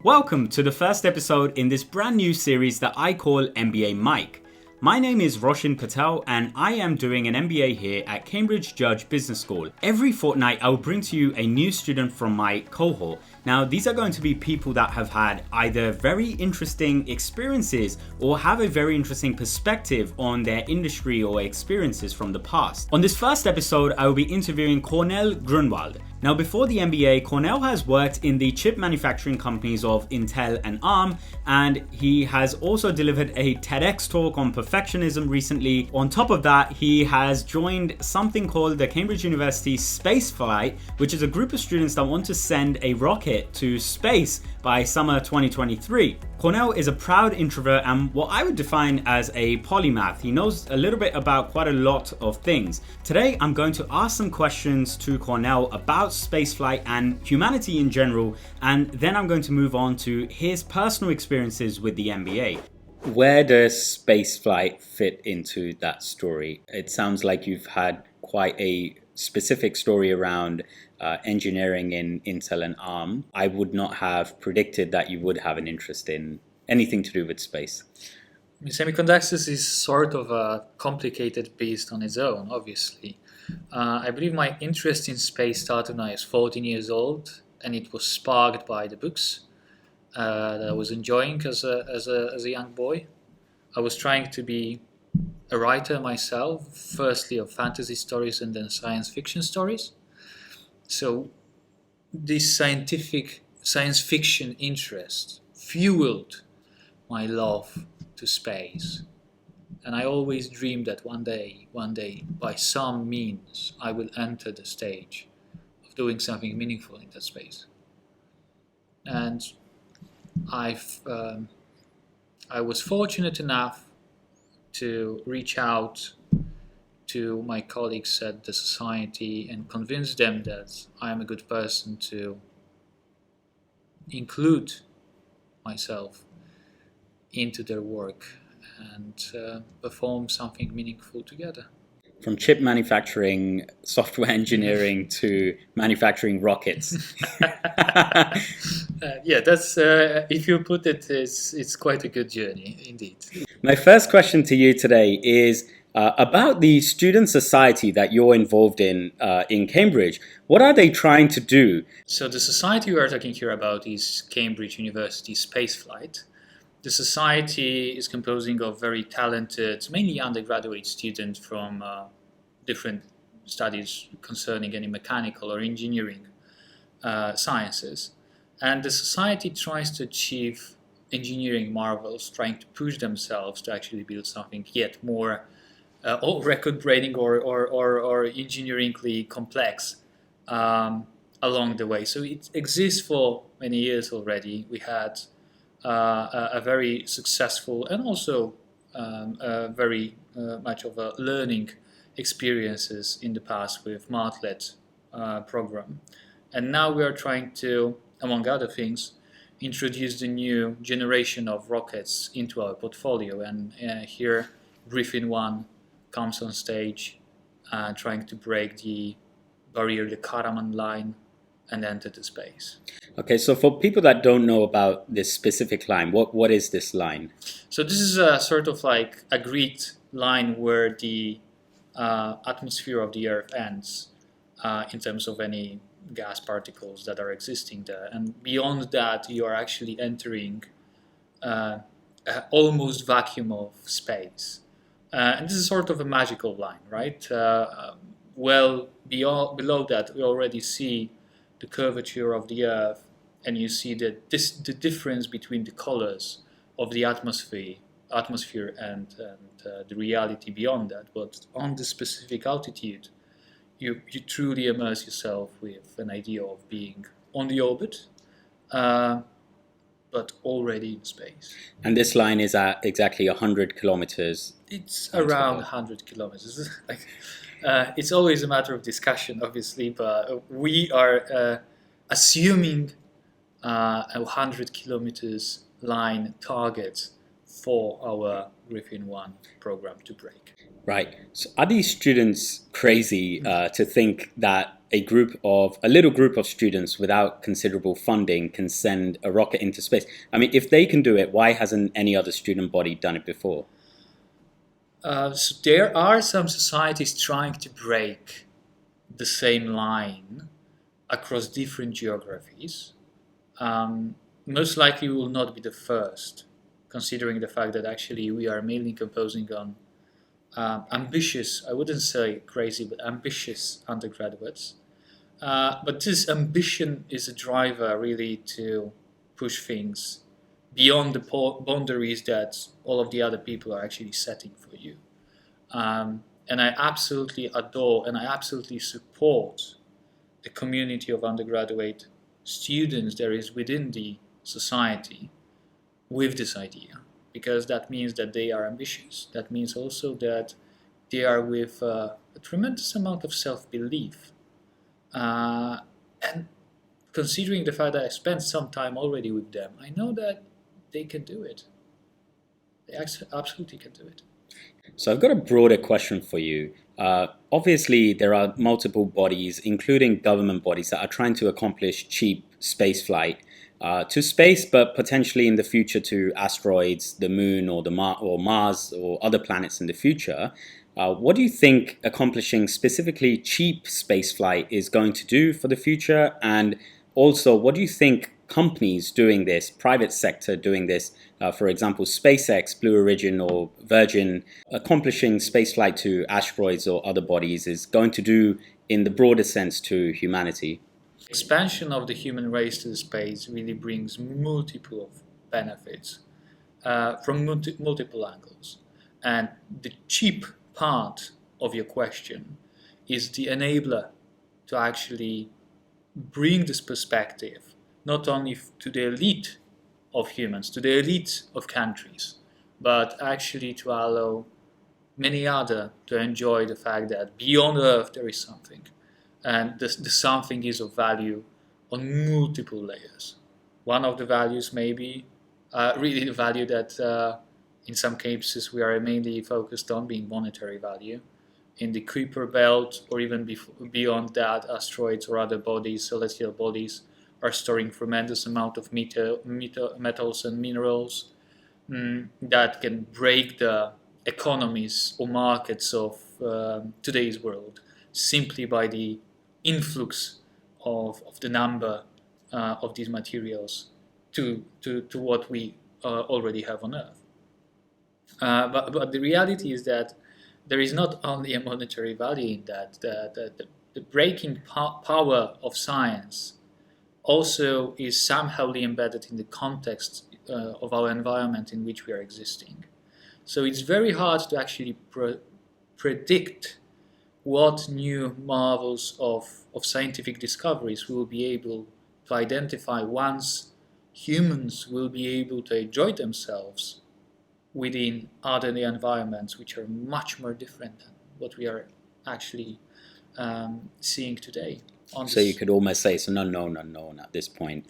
Welcome to the first episode in this brand new series that I call MBA Mic. My name is Rosin and I am doing an MBA here at Cambridge Business School. Every fortnight I will bring to you a new student from my cohort. Now these are going to be people that have had either very interesting experiences or have a very interesting perspective on their industry or experiences from the past. On this first episode I will be interviewing Kornel Grunwald. Now before the MBA, Kornel has worked in the chip manufacturing companies of Intel and ARM, and he has also delivered a TedX talk on perfectionism recently. On top of that, he has joined something called the Cambridge University Spaceflight, which is a group of students that want to send a rocket to space by summer 2023. Kornel is a proud introvert and what I would define as a polymath. He knows a little bit about quite a lot of things. Today, I'm going to ask some questions to Kornel about spaceflight and humanity in general, and then I'm going to move on to his personal experiences with the MBA. Where does spaceflight fit into that story? It sounds like you've had quite a specific story around engineering in Intel and ARM. I would not have predicted that you would have an interest in anything to do with space. Semiconductors is sort of a complicated beast on its own, obviously. I believe my interest in space started when I was 14 years old, and it was sparked by the books that I was enjoying as a young boy. I was trying to be a writer myself, firstly of fantasy stories and then science fiction stories. So this science fiction interest fueled my love to space. And I always dreamed that one day, by some means, I will enter the stage of doing something meaningful in that space. And I was fortunate enough to reach out to my colleagues at the society and convince them that I am a good person to include myself into their work and perform something meaningful together. From chip manufacturing, software engineering to manufacturing rockets. Yeah, that's if you put it, it's quite a good journey indeed. My first question to you today is about the student society that you're involved in Cambridge. What are they trying to do? So the society we are talking here about is Cambridge University Spaceflight. The society is composing of very talented, mainly undergraduate students from different studies concerning any mechanical or engineering sciences. And the society tries to achieve engineering marvels, trying to push themselves to actually build something yet more record-breaking or engineeringly complex along the way. So it exists for many years already. We had a very successful and also very much of a learning experiences in the past with Martlet program. And now we are trying to, among other things, introduce the new generation of rockets into our portfolio. And here Griffin I comes on stage trying to break the barrier, the Karaman line, and enter the space. Okay, so for people that don't know about this specific line, what is this line? So this is a sort of like agreed line where the atmosphere of the Earth ends in terms of any gas particles that are existing there. And beyond that, you are actually entering almost vacuum of space. And this is sort of a magical line, right? Well, below that, we already see the curvature of the Earth, and you see the difference between the colors of the atmosphere and the reality beyond that. But on the specific altitude, you truly immerse yourself with an idea of being on the orbit, but already in space. And this line is at exactly 100 kilometers. It's around 100 kilometers. It's always a matter of discussion, obviously, but we are assuming a 100 kilometers line target for our Griffin I program to break. Right. So are these students crazy to think that a little group of students without considerable funding can send a rocket into space? I mean, if they can do it, why hasn't any other student body done it before? So there are some societies trying to break the same line across different geographies. Most likely we will not be the first, considering the fact that actually we are mainly composing on ambitious, I wouldn't say crazy, but ambitious undergraduates. But this ambition is a driver really to push things beyond the boundaries that all of the other people are actually setting for you. And I absolutely adore and I absolutely support the community of undergraduate students there is within the society with this idea, because that means that they are ambitious. That means also that they are with a tremendous amount of self-belief. And considering the fact that I spent some time already with them, I know that they can do it. They absolutely can do it. So I've got a broader question for you. Obviously, there are multiple bodies, including government bodies, that are trying to accomplish cheap space flight to space, but potentially in the future to asteroids, the moon, or Mars, or other planets in the future. What do you think accomplishing specifically cheap space flight is going to do for the future? And also, what do you think companies doing this, private sector doing this, for example, SpaceX, Blue Origin, or Virgin, accomplishing spaceflight to asteroids or other bodies is going to do in the broader sense to humanity? Expansion of the human race to space really brings multiple benefits from multiple angles. And the cheap part of your question is the enabler to actually bring this perspective not only to the elite of humans, to the elite of countries, but actually to allow many other to enjoy the fact that beyond Earth there is something. And the something is of value on multiple layers. One of the values may be really the value that in some cases we are mainly focused on, being monetary value. In the Kuiper belt, or even beyond that, asteroids or other bodies, celestial bodies, are storing tremendous amount of metals and minerals that can break the economies or markets of today's world simply by the influx of the number of these materials to what we already have on Earth. But the reality is that there is not only a monetary value in that. The breaking power of science also is somehow embedded in the context of our environment in which we are existing. So it's very hard to actually predict what new marvels of scientific discoveries we will be able to identify once humans will be able to enjoy themselves within other environments which are much more different than what we are actually seeing today. So you could almost say it's an unknown at this point.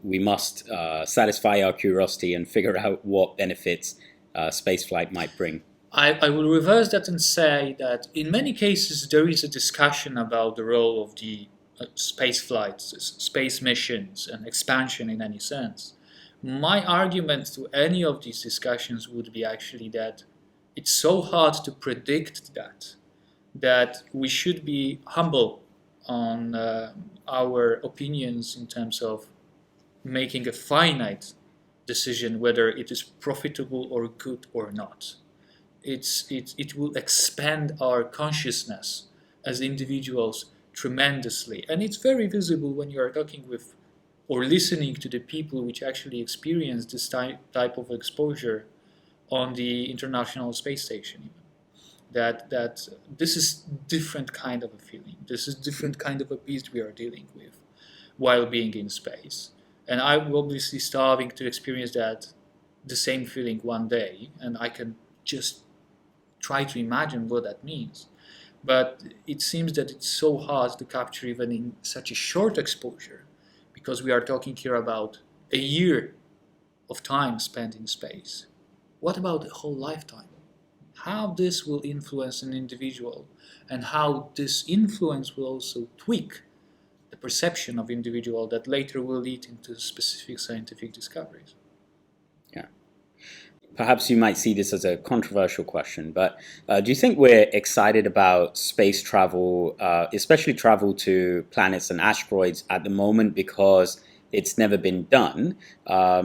We must satisfy our curiosity and figure out what benefits spaceflight might bring. I will reverse that and say that in many cases there is a discussion about the role of the space flights, space missions, and expansion in any sense. My argument to any of these discussions would be actually that it's so hard to predict that we should be humble on our opinions in terms of making a finite decision whether it is profitable or good or not. It will expand our consciousness as individuals tremendously. And it's very visible when you are talking with or listening to the people which actually experience this type of exposure on the International Space Station. That this is different kind of a feeling. This is different kind of a beast we are dealing with while being in space. And I'm obviously starving to experience the same feeling one day, and I can just try to imagine what that means. But it seems that it's so hard to capture even in such a short exposure, because we are talking here about a year of time spent in space. what about the whole lifetime? How this will influence an individual, and how this influence will also tweak the perception of individual that later will lead into specific scientific discoveries. Yeah. Perhaps you might see this as a controversial question, but do you think we're excited about space travel, especially travel to planets and asteroids at the moment because it's never been done?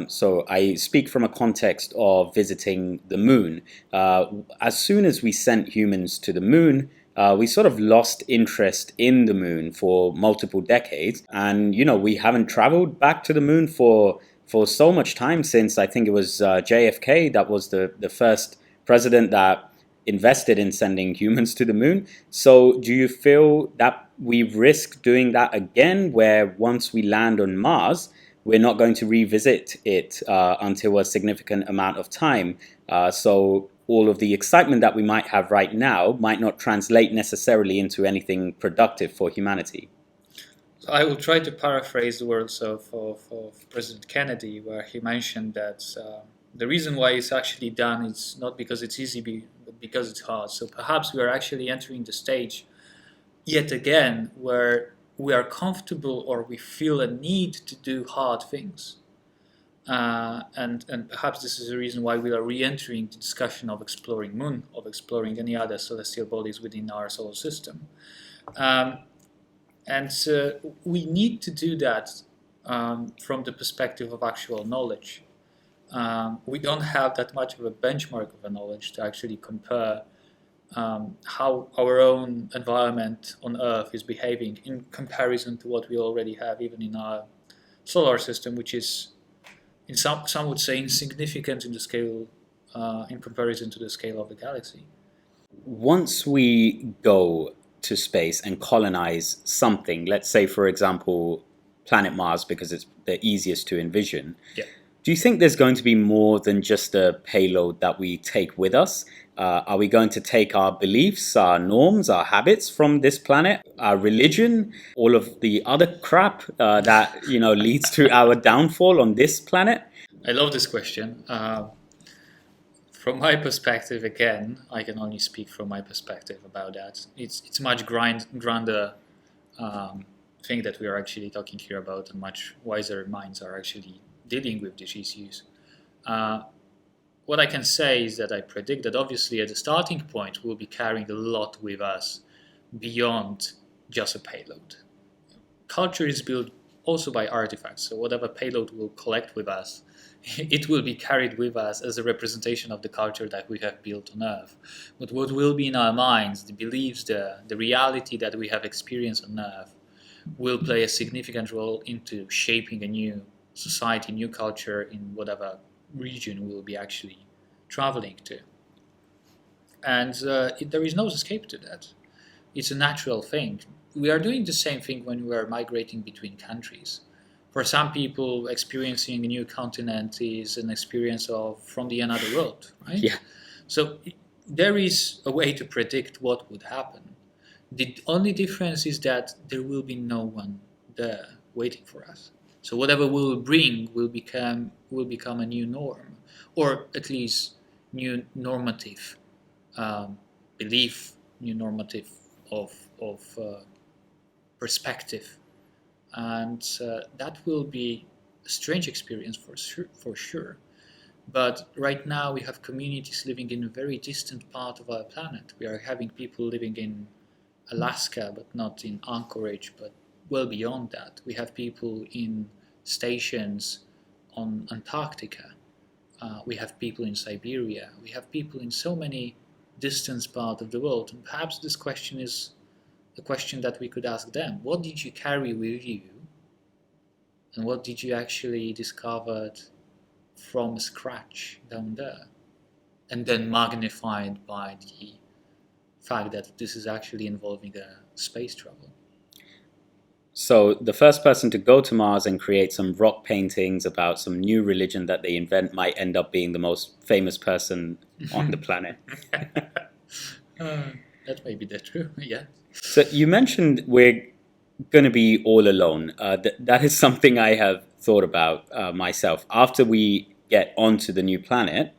So I speak from a context of visiting the moon. As soon as we sent humans to the moon, we sort of lost interest in the moon for multiple decades. And, we haven't traveled back to the moon for so much time since I think it was JFK that was the first president that invested in sending humans to the moon. So do you feel that we risk doing that again, where once we land on Mars, we're not going to revisit it until a significant amount of time? So all of the excitement that we might have right now might not translate necessarily into anything productive for humanity. So I will try to paraphrase the words of President Kennedy, where he mentioned that the reason why it's actually done is not because it's easy, but because it's hard. So perhaps we are actually entering the stage yet again where we are comfortable, or we feel a need to do hard things. And perhaps this is the reason why we are re-entering the discussion of exploring moon, of exploring any other celestial bodies within our solar system. And we need to do that from the perspective of actual knowledge. We don't have that much of a benchmark of a knowledge to actually compare how our own environment on Earth is behaving in comparison to what we already have even in our solar system, which is, in some would say, insignificant in the scale, in comparison to the scale of the galaxy. Once we go to space and colonize something, let's say, for example, planet Mars, because it's the easiest to envision, Yeah. do you think there's going to be more than just a payload that we take with us? Are we going to take our beliefs, our norms, our habits from this planet, our religion, all of the other crap that leads to our downfall on this planet? I love this question. From my perspective, again, I can only speak from my perspective about that. It's much grander thing that we are actually talking here about, and much wiser minds are actually dealing with these issues. What I can say is that I predict that obviously at the starting point we'll be carrying a lot with us beyond just a payload. Culture is built also by artifacts, so whatever payload we'll collect with us, it will be carried with us as a representation of the culture that we have built on Earth. But what will be in our minds, the beliefs, the reality that we have experienced on Earth, will play a significant role into shaping a new society, new culture in whatever region we'll be actually traveling to. And there is no escape to that. It's a natural thing. We are doing the same thing when we are migrating between countries. For some people, experiencing a new continent is an experience from the another world, right? Yeah. So there is a way to predict what would happen. The only difference is that there will be no one there waiting for us. So whatever we will bring will become a new norm, or at least new normative belief, new normative of perspective, and that will be a strange experience for sure. But right now we have communities living in a very distant part of our planet. We are having people living in Alaska, but not in Anchorage, but well beyond that. We have people in stations on Antarctica. We have people in Siberia. We have people in so many distant parts of the world. And perhaps this question is the question that we could ask them. What did you carry with you? And what did you actually discover from scratch down there? And then magnified by the fact that this is actually involving a space travel. So the first person to go to Mars and create some rock paintings about some new religion that they invent might end up being the most famous person on the planet. That may be the truth, yeah. So you mentioned we're going to be all alone. That is something I have thought about myself. After we get onto the new planet,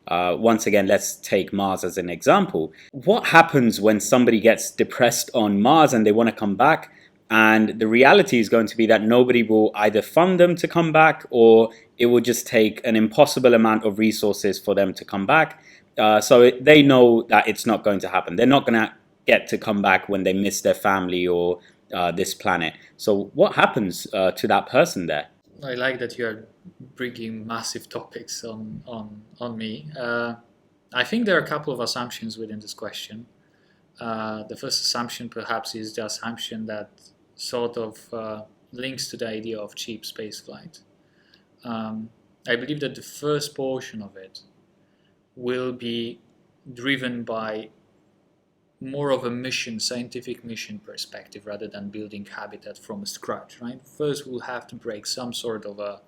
Once again, let's take Mars as an example. What happens when somebody gets depressed on Mars and they want to come back? And the reality is going to be that nobody will either fund them to come back, or it will just take an impossible amount of resources for them to come back. They know that it's not going to happen. They're not going to get to come back when they miss their family or this planet. So what happens to that person there? I like that you're bringing massive topics on me. I think there are a couple of assumptions within this question. The first assumption perhaps is the assumption that sort of links to the idea of cheap spaceflight. I believe that the first portion of it will be driven by more of a mission, scientific mission perspective rather than building habitat from scratch, right? First, we'll have to break some sort of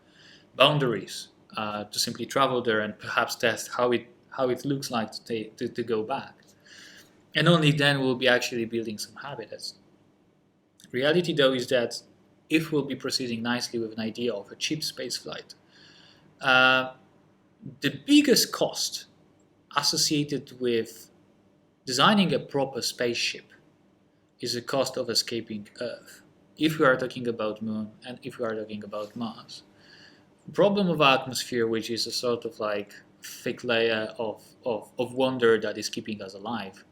boundaries to simply travel there and perhaps test how it looks like to go back. And only then we'll be actually building some habitats. Reality, though, is that if we'll be proceeding nicely with an idea of a cheap spaceflight, the biggest cost associated with designing a proper spaceship is the cost of escaping Earth, if we are talking about Moon and if we are talking about Mars. The problem of atmosphere, which is a sort of like thick layer of wonder that is keeping us alive,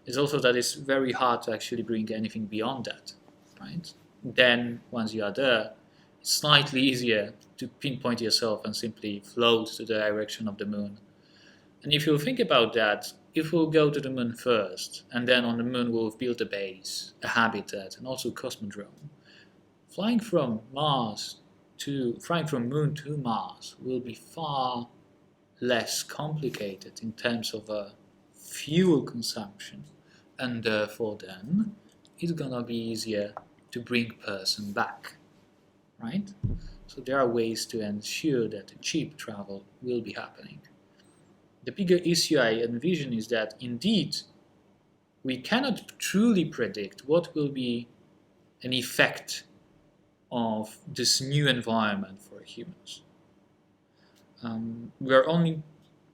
is also that it's very hard to actually bring anything beyond that, right? Then, once you are there, it's slightly easier to pinpoint yourself and simply float to the direction of the Moon. And if you think about that, if we'll go to the Moon first, and then on the Moon we'll build a base, a habitat, and also a cosmodrome, flying from Moon to Mars will be far less complicated in terms of fuel consumption, and therefore then it's gonna be easier to bring person back, right? So there are ways to ensure that cheap travel will be happening. The bigger issue I envision is that indeed we cannot truly predict what will be an effect of this new environment for humans. We are only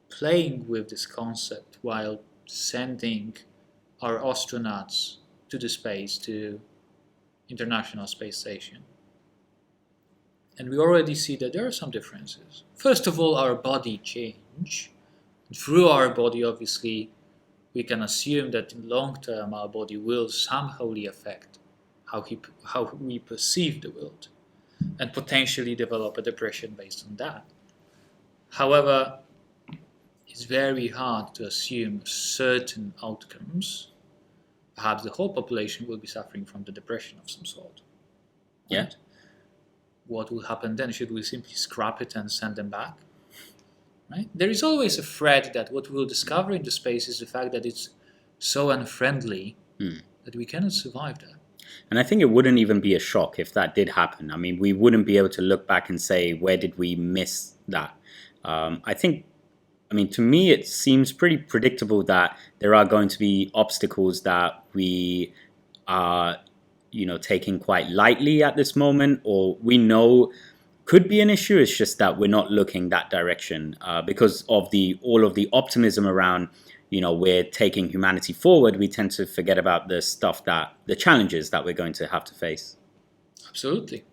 playing with this concept while sending our astronauts to the space, to International Space Station. And we already see that there are some differences. First of all, our body change. Through our body, obviously, we can assume that in long term our body will somehow affect how we perceive the world, and potentially develop a depression based on that. However, it's very hard to assume certain outcomes. Perhaps the whole population will be suffering from the depression of some sort. Yeah. Right? What will happen then? Should we simply scrap it and send them back? Right? There is always a threat that what we'll discover in the space is the fact that it's so unfriendly that we cannot survive there. And I think it wouldn't even be a shock if that did happen. I mean, we wouldn't be able to look back and say, where did we miss that? To me, it seems pretty predictable that there are going to be obstacles that we are, taking quite lightly at this moment, or we know could be an issue. It's just that we're not looking that direction because of all of the optimism around, we're taking humanity forward. We tend to forget about the challenges that we're going to have to face. Absolutely.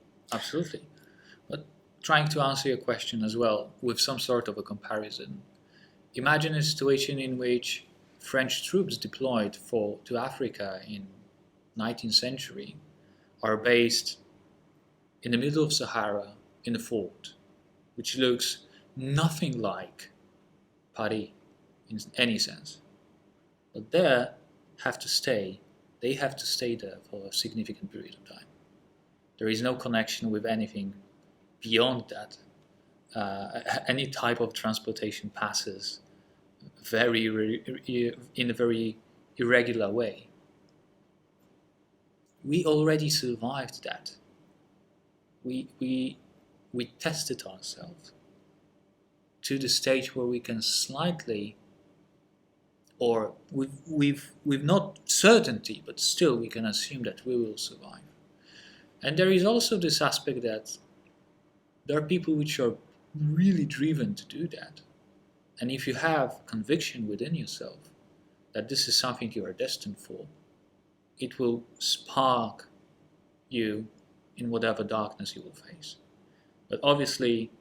But trying to answer your question as well with some sort of a comparison. Imagine a situation in which French troops deployed to Africa in 19th century are based in the middle of Sahara in a fort, which looks nothing like Paris in any sense. But they have to stay there for a significant period of time. There is no connection with anything beyond that. Any type of transportation passes in a very irregular way. We already survived that. We tested ourselves to the stage where we can slightly, or with not certainty, but still we can assume that we will survive. And there is also this aspect that there are people which are really driven to do that. And if you have conviction within yourself that this is something you are destined for, it will spark you in whatever darkness you will face. But obviously,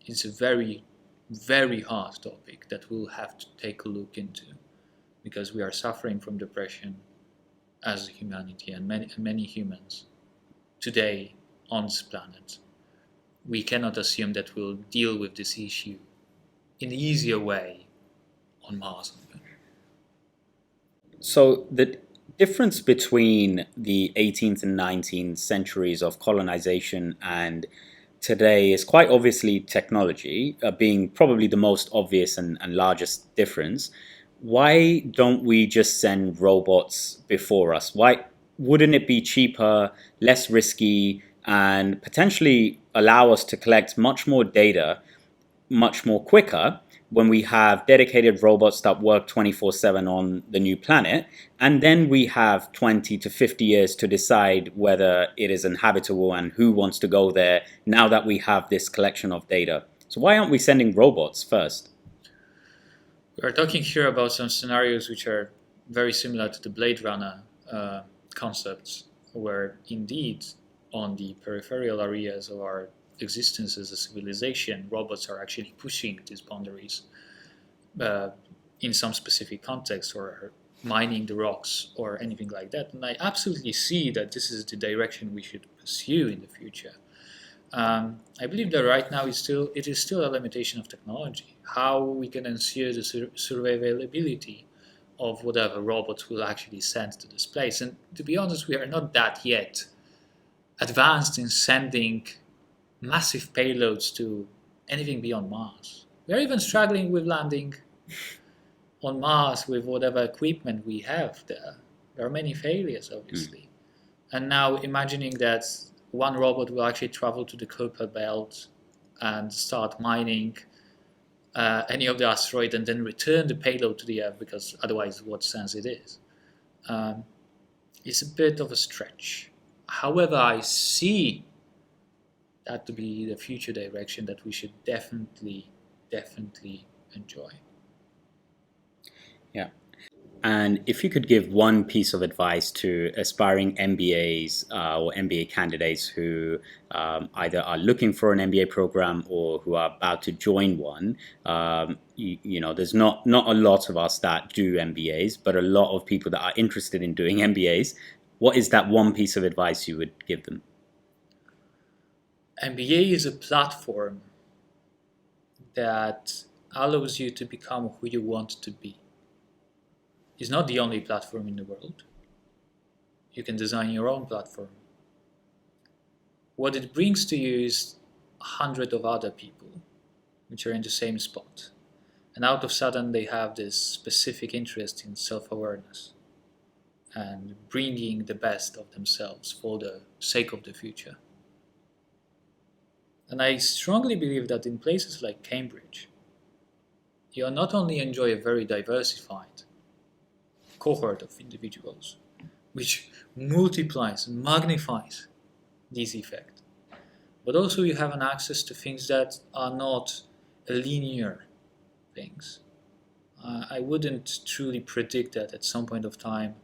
it's a very, very hard topic that we'll have to take a look into, because we are suffering from depression as a humanity, and many humans today on this planet. We cannot assume that we'll deal with this issue in an easier way on Mars. So the difference between the 18th and 19th centuries of colonization and today is quite obviously technology, being probably the most obvious and largest difference. Why don't we just send robots before us? Why wouldn't it be cheaper, less risky, and potentially allow us to collect much more data much more quicker when we have dedicated robots that work 24/7 on the new planet, and then we have 20 to 50 years to decide whether it is inhabitable and who wants to go there now that we have this collection of data? So why aren't we sending robots first? We're talking here about some scenarios which are very similar to the Blade Runner concepts, where indeed on the peripheral areas of our existence as a civilization, robots are actually pushing these boundaries in some specific context, or mining the rocks or anything like that. And I absolutely see that this is the direction we should pursue in the future. I believe that right now it is still a limitation of technology. How we can ensure the survivability of whatever robots will actually send to this place. And to be honest, we are not that yet advanced in sending massive payloads to anything beyond Mars. We are even struggling with landing on Mars with whatever equipment we have there. There are many failures, obviously. And now imagining that one robot will actually travel to the Kuiper Belt and start mining any of the asteroid and then return the payload to the Earth, because otherwise what sense it is. It's a bit of a stretch. However, I see that to be the future direction that we should definitely enjoy. Yeah. And if you could give one piece of advice to aspiring MBAs or MBA candidates who either are looking for an MBA program or who are about to join one, there's not a lot of us that do MBAs, but a lot of people that are interested in doing MBAs. What is that one piece of advice you would give them? MBA is a platform that allows you to become who you want to be. It's not the only platform in the world. You can design your own platform. What it brings to you is 100 of other people which are in the same spot. And out of sudden they have this specific interest in self-awareness and bringing the best of themselves for the sake of the future. And I strongly believe that in places like Cambridge, you'll not only enjoy a very diversified cohort of individuals, which multiplies and magnifies this effect, but also you have an access to things that are not linear things. I wouldn't truly predict that at some point of time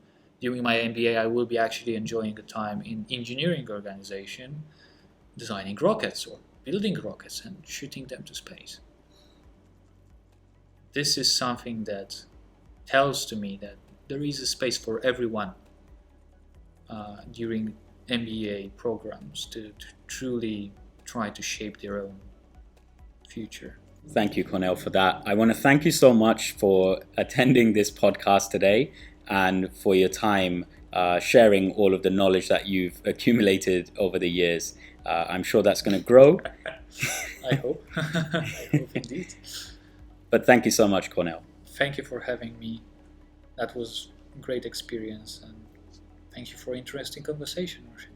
during my MBA I will be actually enjoying a time in engineering organization, designing rockets or building rockets and shooting them to space. This is something that tells to me that there is a space for everyone during MBA programs to truly try to shape their own future. Thank you, Kornel, for that. I want to thank you so much for attending this podcast today and for your time sharing all of the knowledge that you've accumulated over the years. I'm sure that's going to grow. I hope. I hope indeed. But thank you so much, Kornel. Thank you for having me. That was a great experience, and thank you for interesting conversation, Rosin.